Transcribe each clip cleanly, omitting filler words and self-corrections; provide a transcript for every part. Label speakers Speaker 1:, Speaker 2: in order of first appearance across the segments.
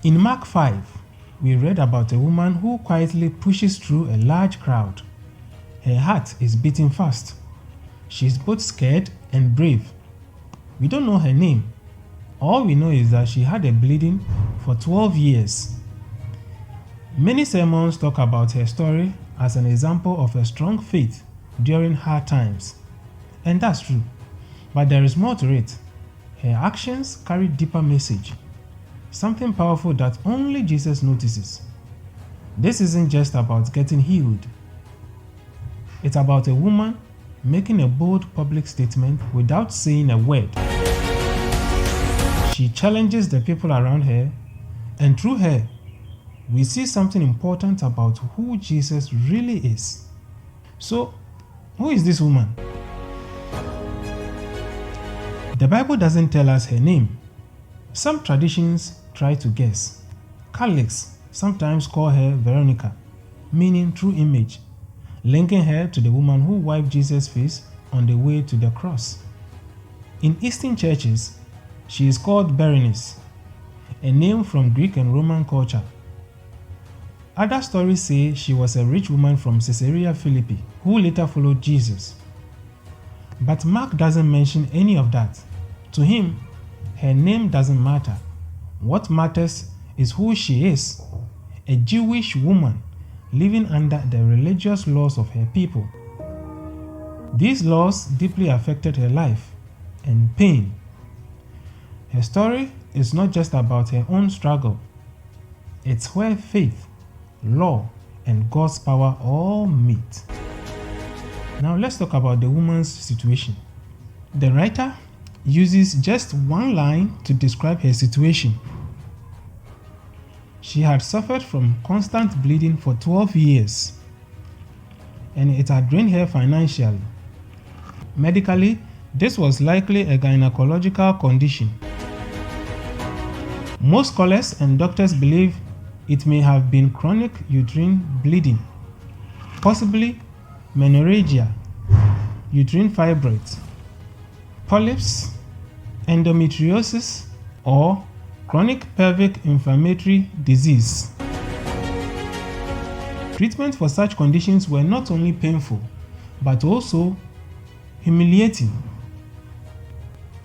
Speaker 1: In Mark 5, we read about a woman who quietly pushes through a large crowd. Her heart is beating fast. She is both scared and brave. We don't know her name. All we know is that she had a bleeding for 12 years. Many sermons talk about her story as an example of a strong faith during hard times. And that's true. But there is more to it. Her actions carry deeper message. Something powerful that only Jesus notices. This isn't just about getting healed. It's about a woman making a bold public statement without saying a word. She challenges the people around her, and through her, we see something important about who Jesus really is. So, who is this woman? The Bible doesn't tell us her name. Some traditions try to guess. Catholics sometimes call her Veronica, meaning true image, linking her to the woman who wiped Jesus' face on the way to the cross. In Eastern churches, she is called Berenice, a name from Greek and Roman culture. Other stories say she was a rich woman from Caesarea Philippi who later followed Jesus. But Mark doesn't mention any of that. To him, her name doesn't matter. What matters is who she is, a Jewish woman living under the religious laws of her people. These laws deeply affected her life and pain. Her story is not just about her own struggle. It's where faith, law, and God's power all meet. Now let's talk about the woman's situation. The writer uses just one line to describe her situation. She had suffered from constant bleeding for 12 years, and it had drained her financially. Medically, this was likely a gynecological condition. Most scholars and doctors believe it may have been chronic uterine bleeding, possibly menorrhagia, uterine fibroids, polyps, endometriosis, or chronic pelvic inflammatory disease. Treatment for such conditions were not only painful, but also humiliating.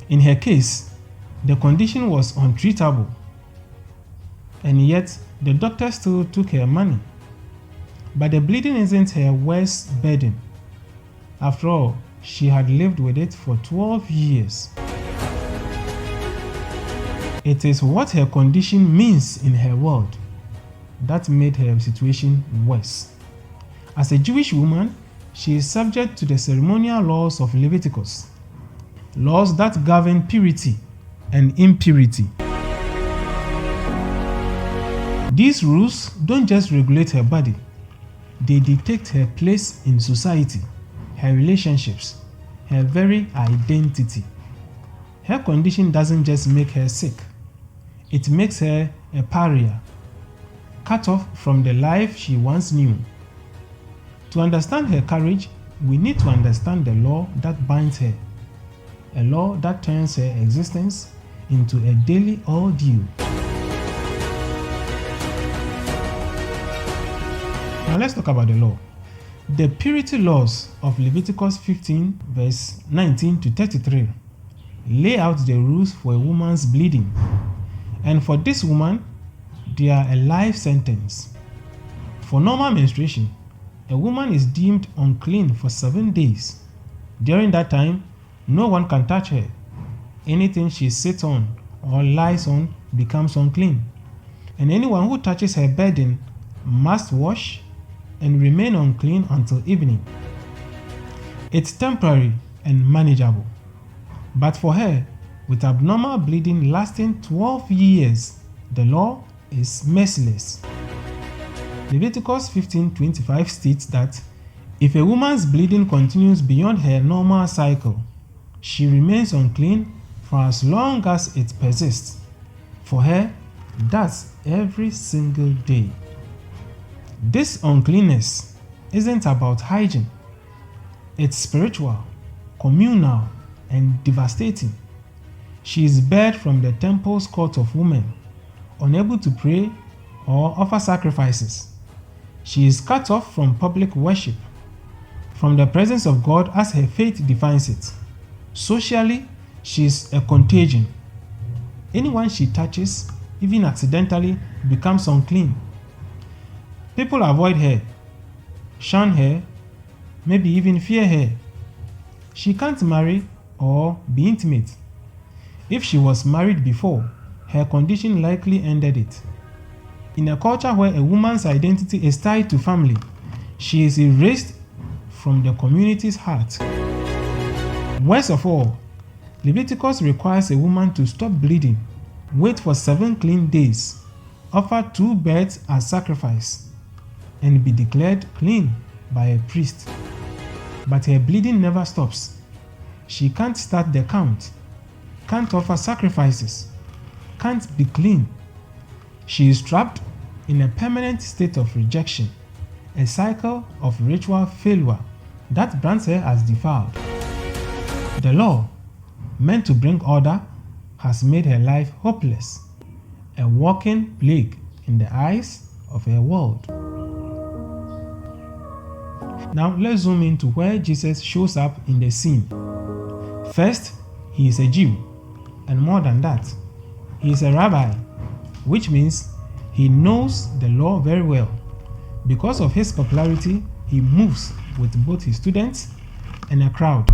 Speaker 1: In her case, the condition was untreatable, and yet the doctor still took her money. But the bleeding isn't her worst burden. After all, she had lived with it for 12 years. It is what her condition means in her world that made her situation worse. As a Jewish woman, she is subject to the ceremonial laws of Leviticus, laws that govern purity and impurity. These rules don't just regulate her body, they dictate her place in society, her relationships, her very identity. Her condition doesn't just make her sick, it makes her a pariah, cut off from the life she once knew. To understand her courage, we need to understand the law that binds her, a law that turns her existence into a daily ordeal. Now let's talk about the law. The purity laws of Leviticus 15 verse 19 to 33 lay out the rules for a woman's bleeding. And for this woman, they are a life sentence. For normal menstruation, a woman is deemed unclean for 7 days. During that time, no one can touch her. Anything she sits on or lies on becomes unclean. And anyone who touches her bedding must wash and remain unclean until evening. It's temporary and manageable. But for her, with abnormal bleeding lasting 12 years, the law is merciless. Leviticus 15:25 states that if a woman's bleeding continues beyond her normal cycle, she remains unclean for as long as it persists. For her, that's every single day. This uncleanness isn't about hygiene. It's spiritual, communal, and devastating. She is barred from the temple's court of women, unable to pray or offer sacrifices. She is cut off from public worship, from the presence of God as her faith defines it. Socially, she is a contagion. Anyone she touches, even accidentally, becomes unclean. People avoid her, shun her, maybe even fear her. She can't marry or be intimate. If she was married before, her condition likely ended it. In a culture where a woman's identity is tied to family, she is erased from the community's heart. Worst of all, Leviticus requires a woman to stop bleeding, wait for 7 clean days, offer 2 birds as sacrifice, and be declared clean by a priest. But her bleeding never stops. She can't start the count, can't offer sacrifices, can't be clean. She is trapped in a permanent state of rejection, a cycle of ritual failure that brands her as defiled. The law, meant to bring order, has made her life hopeless, a walking plague in the eyes of her world. Now let's zoom into where Jesus shows up in the scene. First, he is a Jew, and more than that, he is a rabbi, which means he knows the law very well. Because of his popularity, he moves with both his students and a crowd.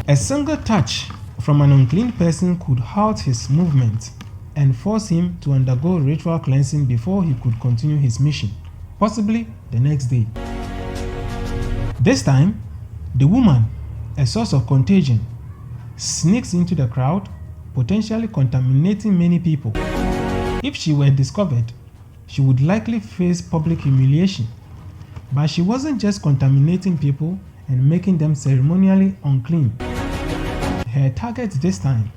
Speaker 1: A single touch from an unclean person could halt his movement and force him to undergo ritual cleansing before he could continue his mission, possibly the next day. This time, the woman, a source of contagion, sneaks into the crowd, potentially contaminating many people. If she were discovered, she would likely face public humiliation. But she wasn't just contaminating people and making them ceremonially unclean. Her target this time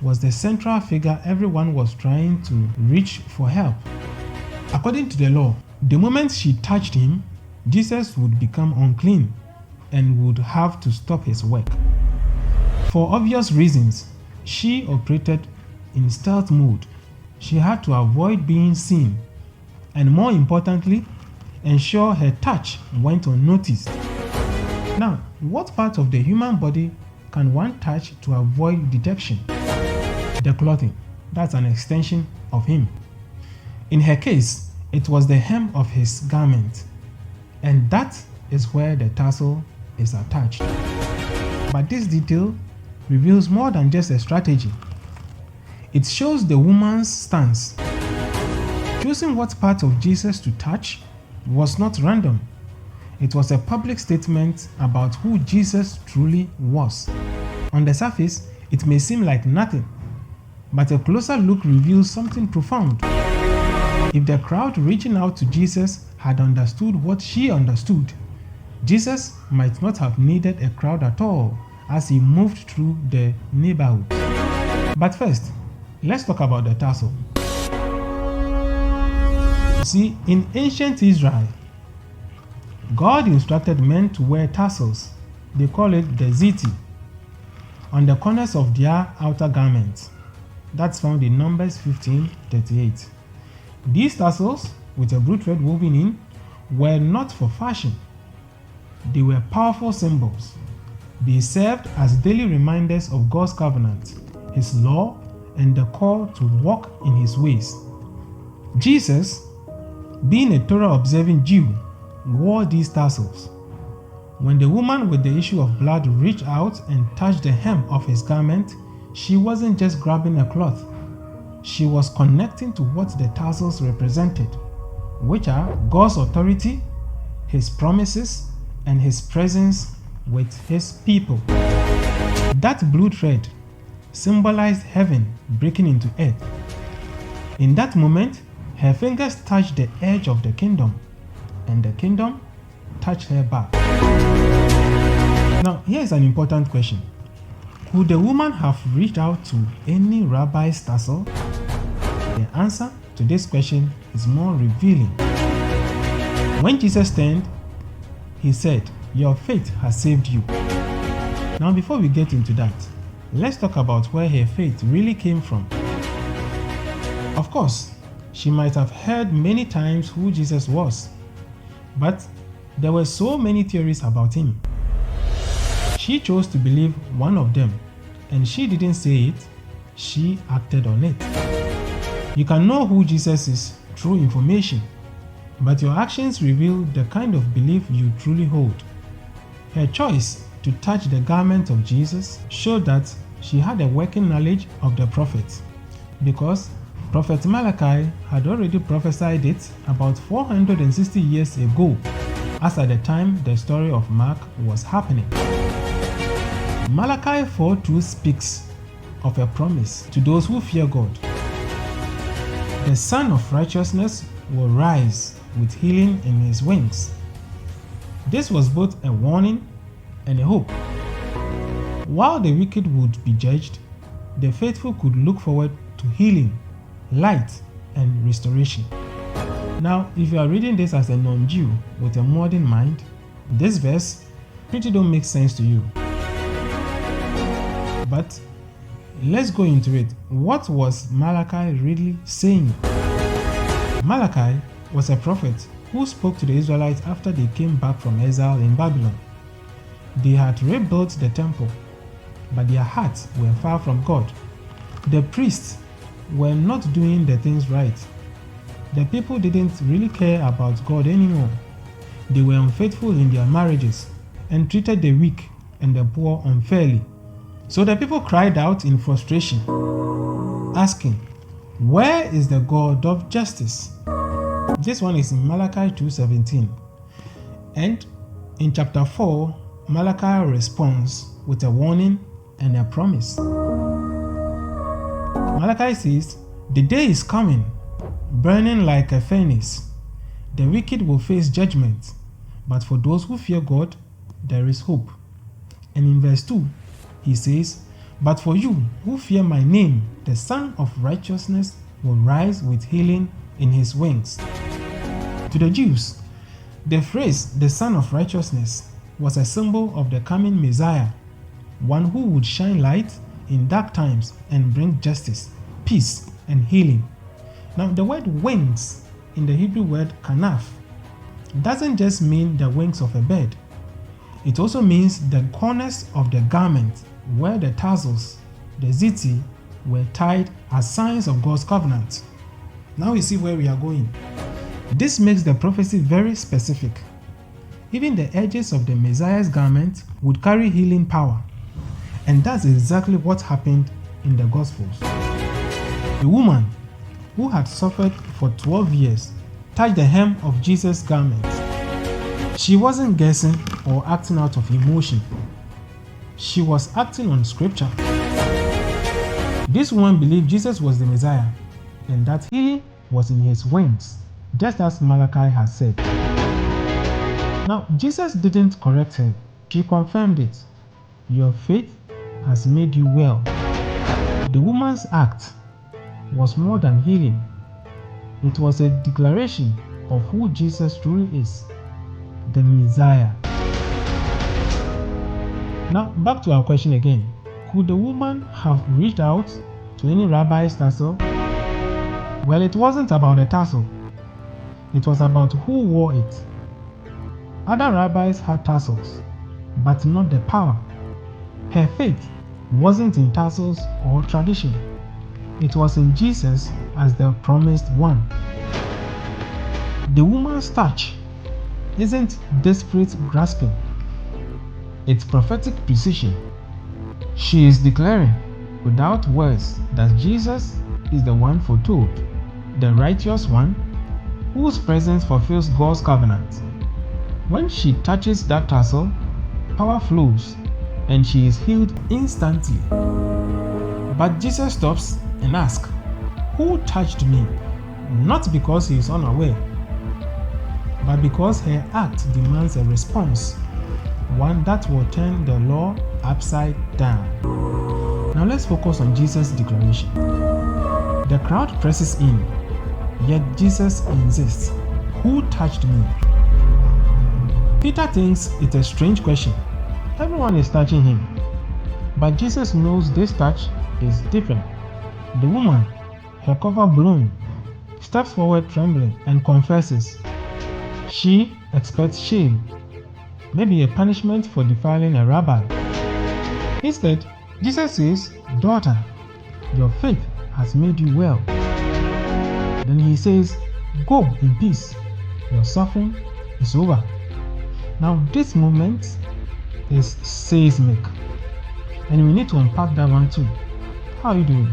Speaker 1: was the central figure everyone was trying to reach for help. According to the law, the moment she touched him, Jesus would become unclean and would have to stop his work. For obvious reasons, she operated in stealth mode. She had to avoid being seen, and more importantly, ensure her touch went unnoticed. Now, what part of the human body can one touch to avoid detection? The clothing. That's an extension of him. In her case, it was the hem of his garment, and that is where the tassel is attached. But this detail reveals more than just a strategy. It shows the woman's stance. Choosing what part of Jesus to touch was not random. It was a public statement about who Jesus truly was. On the surface, it may seem like nothing, but a closer look reveals something profound. If the crowd reaching out to Jesus had understood what she understood, Jesus might not have needed a crowd at all as he moved through the neighborhood. But first, let's talk about the tassel. You see, in ancient Israel, God instructed men to wear tassels. They call it the ziti, on the corners of their outer garments. That's found in Numbers 15:38. These tassels, with a blue thread woven in, were not for fashion. They were powerful symbols. They served as daily reminders of God's covenant, his law, and the call to walk in his ways. Jesus, being a Torah-observing Jew, wore these tassels. When the woman with the issue of blood reached out and touched the hem of his garment, she wasn't just grabbing a cloth. She was connecting to what the tassels represented, which are God's authority, his promises, and his presence with his people. That blue thread symbolized heaven breaking into earth. In that moment, her fingers touched the edge of the kingdom, and the kingdom touched her back. Now, here's an important question. Could the woman have reached out to any rabbi's tassel? The answer to this question is more revealing. When Jesus turned, he said, "Your faith has saved you." Now, before we get into that, let's talk about where her faith really came from. Of course, she might have heard many times who Jesus was, but there were so many theories about him. She chose to believe one of them, and she didn't say it, she acted on it. You can know who Jesus is through information, but your actions reveal the kind of belief you truly hold. Her choice to touch the garment of Jesus showed that she had a working knowledge of the prophet, because Prophet Malachi had already prophesied it about 460 years ago, as at the time the story of Mark was happening. Malachi 4:2 speaks of a promise to those who fear God. The Son of Righteousness will rise with healing in his wings. This was both a warning and a hope. While the wicked would be judged, the faithful could look forward to healing, light, and restoration. Now, if you are reading this as a non-Jew with a modern mind, this verse pretty don't make sense to you. But let's go into it. What was Malachi really saying? Malachi was a prophet who spoke to the Israelites after they came back from exile in Babylon. They had rebuilt the temple, but their hearts were far from God. The priests were not doing the things right. The people didn't really care about God anymore. They were unfaithful in their marriages and treated the weak and the poor unfairly. So the people cried out in frustration, asking, "Where is the God of justice?" This one is in Malachi 2:17. And in chapter 4, Malachi responds with a warning and a promise. Malachi says, "The day is coming, burning like a furnace. The wicked will face judgment, but for those who fear God, there is hope." And in verse 2, he says, "But for you who fear my name, the Son of Righteousness will rise with healing in his wings." To the Jews, the phrase "the Son of Righteousness" was a symbol of the coming Messiah, one who would shine light in dark times and bring justice, peace, and healing. Now, the word wings in the Hebrew word kanaf doesn't just mean the wings of a bird. It also means the corners of the garment where the tassels, the ziti, were tied as signs of God's covenant. Now we see where we are going. This makes the prophecy very specific. Even the edges of the Messiah's garment would carry healing power. And that's exactly what happened in the Gospels. A woman who had suffered for 12 years touched the hem of Jesus' garment. She wasn't guessing or acting out of emotion. She was acting on scripture. This woman believed Jesus was the Messiah and that healing was in his wings, just as Malachi had said. Now, Jesus didn't correct her. She confirmed it. "Your faith has made you well." The woman's act was more than healing. It was a declaration of who Jesus truly is, the Messiah. Now, back to our question again. Could the woman have reached out to any rabbi's tassel? Well, it wasn't about the tassel. It was about who wore it. Other rabbis had tassels, but not the power. Her faith wasn't in tassels or tradition. It was in Jesus as the promised one. The woman's touch isn't desperate grasping. It's prophetic precision. She is declaring, without words, that Jesus is the one foretold, the righteous one, whose presence fulfills God's covenant. When she touches that tassel, power flows, and she is healed instantly. But Jesus stops and asks, "Who touched me?" Not because he is unaware, but because her act demands a response, one that will turn the law upside down. Now let's focus on Jesus' declaration. The crowd presses in, yet Jesus insists, "Who touched me?" Peter thinks it's a strange question. Everyone is touching him. But Jesus knows this touch is different. The woman, her cover blown, steps forward trembling and confesses. She expects shame, maybe a punishment for defiling a rabbi. Instead, Jesus says, "Daughter, your faith has made you well." Then he says, "Go in peace. Your suffering is over." Now this moment is seismic, and we need to unpack that one too. How are you doing?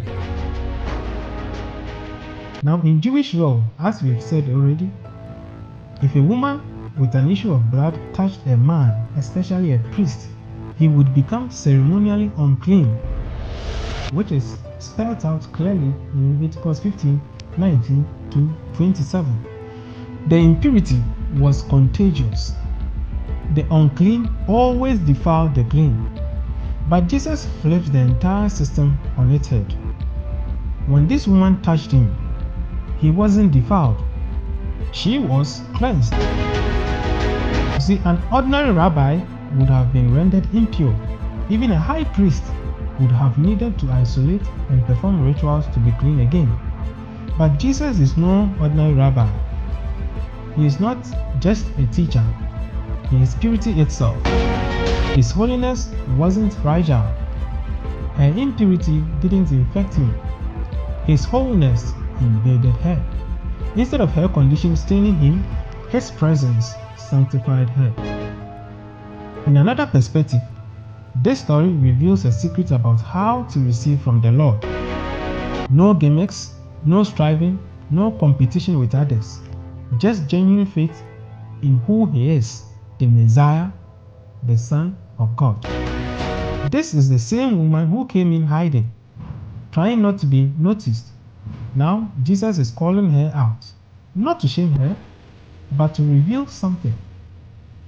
Speaker 1: Now in Jewish law, as we've said already, if a woman with an issue of blood touched a man, especially a priest, he would become ceremonially unclean, which is spelled out clearly in Leviticus 15:19 to 27. The impurity was contagious. The unclean always defiled the clean. But Jesus flipped the entire system on its head. When this woman touched him, he wasn't defiled. She was cleansed. You see, an ordinary rabbi would have been rendered impure. Even a high priest would have needed to isolate and perform rituals to be clean again. But Jesus is no ordinary rabbi. He is not just a teacher. He is purity itself. His holiness wasn't fragile. Her impurity didn't infect him. His holiness invaded her. Instead of her condition staining him, his presence sanctified her. In another perspective, this story reveals a secret about how to receive from the Lord. No gimmicks, no striving, no competition with others. Just genuine faith in who He is, the Messiah, the Son of God. This is the same woman who came in hiding, trying not to be noticed. Now Jesus is calling her out, not to shame her, but to reveal something.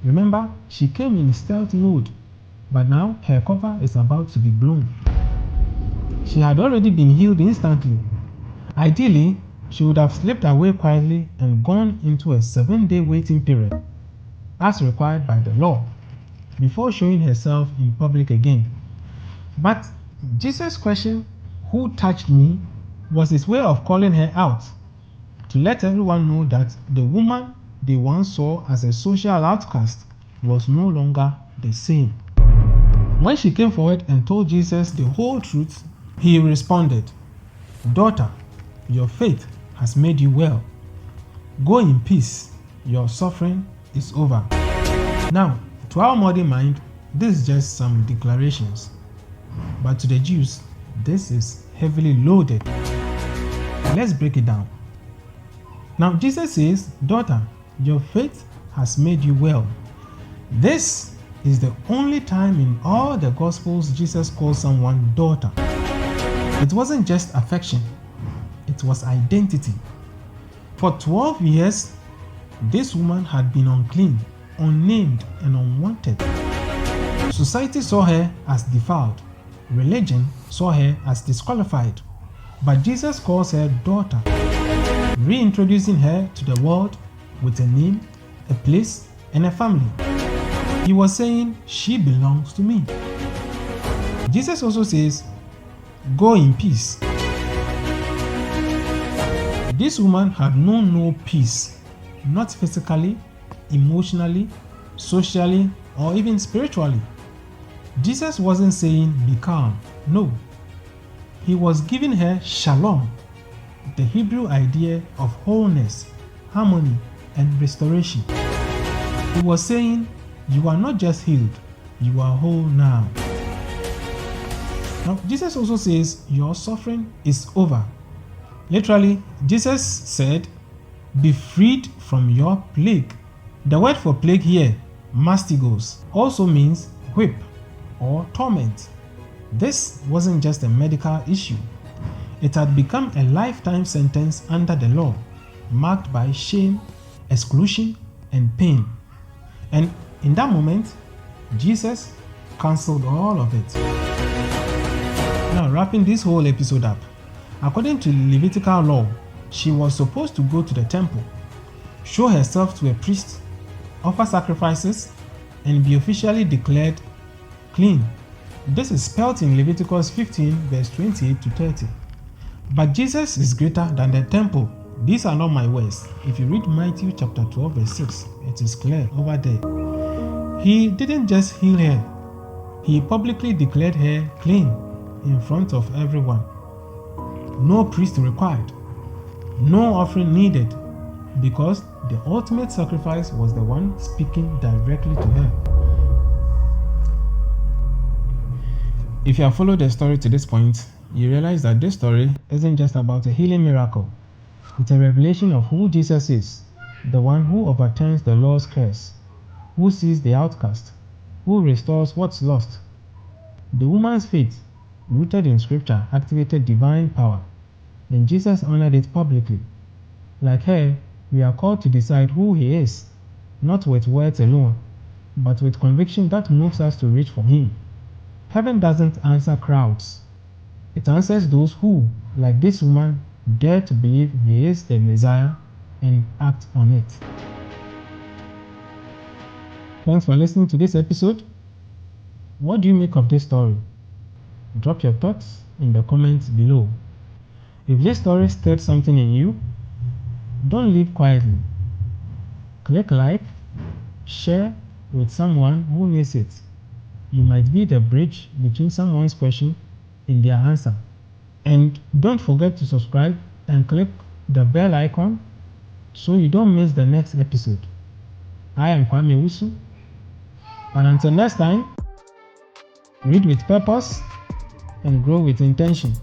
Speaker 1: Remember, she came in stealth mode, but now her cover is about to be blown. She had already been healed instantly. Ideally, she would have slipped away quietly and gone into a 7-day waiting period, as required by the law, before showing herself in public again. But Jesus' question, "Who touched me?" was his way of calling her out, to let everyone know that the woman they once saw as a social outcast was no longer the same. When she came forward and told Jesus the whole truth, he responded, "Daughter, your faith has made you well. Go in peace. Your suffering is over." Now, to our modern mind, this is just some declarations. But to the Jews, this is heavily loaded. Let's break it down. Now, Jesus says, "Daughter, your faith has made you well." This is the only time in all the Gospels Jesus calls someone daughter. It wasn't just affection, it was identity. For 12 years, this woman had been unclean, unnamed, and unwanted. Society saw her as defiled. Religion saw her as disqualified. But Jesus calls her daughter, reintroducing her to the world with a name, a place, and a family. He was saying, "She belongs to me." Jesus also says, "Go in peace." This woman had known no peace, not physically, emotionally, socially, or even spiritually. Jesus wasn't saying, "Be calm." No. He was giving her shalom, the Hebrew idea of wholeness, harmony, and restoration. He was saying, "You are not just healed, you are whole now." Now, Jesus also says, "Your suffering is over." Literally, Jesus said, "Be freed from your plague." The word for plague here, mastigos, also means whip or torment. This wasn't just a medical issue. It had become a lifetime sentence under the law, marked by shame, exclusion, and pain. And in that moment, Jesus cancelled all of it. Now, wrapping this whole episode up, according to Levitical law, she was supposed to go to the temple, show herself to a priest, offer sacrifices, and be officially declared clean. This is spelled in Leviticus 15, verse 28 to 30. But Jesus is greater than the temple. These are not my words. If you read Matthew chapter 12 verse 6, it is clear over there. He didn't just heal her. He publicly declared her clean in front of everyone. No priest required. No offering needed, because the ultimate sacrifice was the one speaking directly to her. If you have followed the story to this point, you realize that this story isn't just about a healing miracle. It's a revelation of who Jesus is, the one who overturns the law's curse, who sees the outcast, who restores what's lost. The woman's faith, rooted in scripture, activated divine power, and Jesus honored it publicly. Like her, we are called to decide who He is, not with words alone, but with conviction that moves us to reach for Him. Heaven doesn't answer crowds. It answers those who, like this woman, dare to believe He is the Messiah and act on it. Thanks for listening to this episode. What do you make of this story? Drop your thoughts in the comments below. If this story stirred something in you, don't leave quietly. Click like, share with someone who needs it. You might be the bridge between someone's question and their answer. And don't forget to subscribe and click the bell icon so you don't miss the next episode. I am Kwame Usu, and until next time, read with purpose and grow with intention.